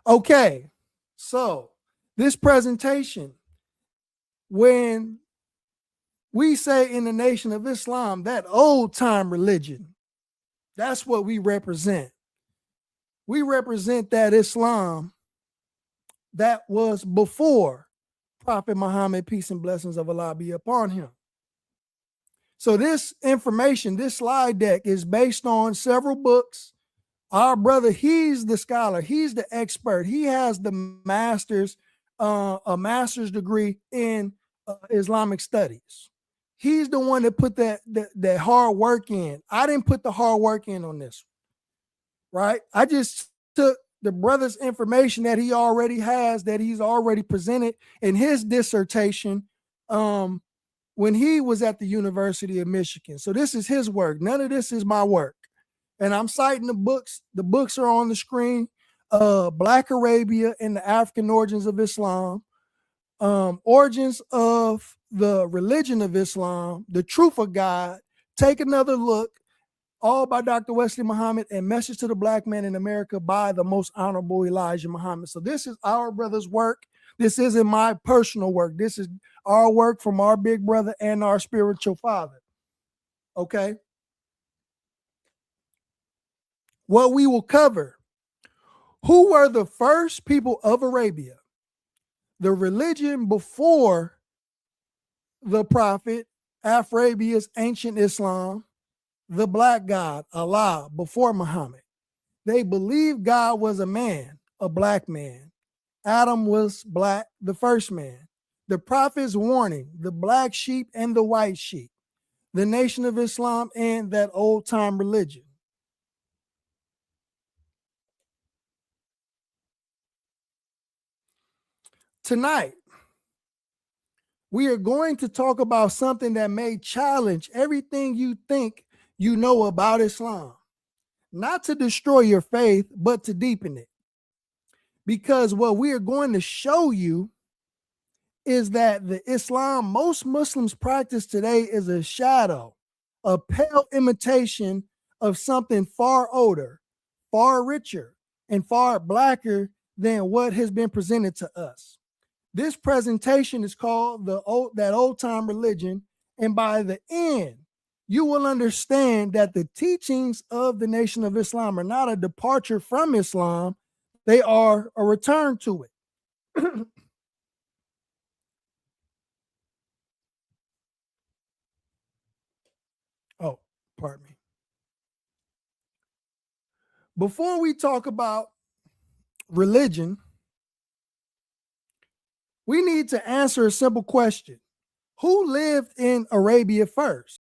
Okay, so this presentation, when we say in the Nation of Islam, that old time religion, that's what we represent. We represent that Islam that was before Prophet Muhammad, peace and blessings of Allah be upon him. So this information, this slide deck is based on several books. Our brother, he's the scholar, he's the expert. He has the a master's degree in Islamic studies. He's the one that put that hard work in. I didn't put the hard work in on this, right? I just took the brother's information that he already has, that he's already presented in his dissertation when he was at the University of Michigan. So this is his work. None of this is my work. And I'm citing the books. The books are on the screen. Black Arabia and the African Origins of Islam, Origins of the Religion of Islam, The Truth of God, Take Another Look, all by Dr. Wesley Muhammad, and Message to the Black Man in America by the Most Honorable Elijah Muhammad. So this is our brother's work. This isn't my personal work. This is our work from our big brother and our spiritual father. Okay? What we will cover: who were the first people of Arabia? The religion before the prophet, Afrabia's ancient Islam, the black God, Allah, before Muhammad. They believed God was a man, a black man. Adam was black, the first man. The prophet's warning, the black sheep and the white sheep, the Nation of Islam, and that old time religion. Tonight, we are going to talk about something that may challenge everything you think you know about Islam. Not to destroy your faith, but to deepen it. Because what we are going to show you is that the Islam most Muslims practice today is a shadow, a pale imitation of something far older, far richer, and far blacker than what has been presented to us. This presentation is called that old time religion, and by the end, you will understand that the teachings of the Nation of Islam are not a departure from Islam, they are a return to it. Oh, pardon me. Before we talk about religion, we need to answer a simple question. Who lived in Arabia first?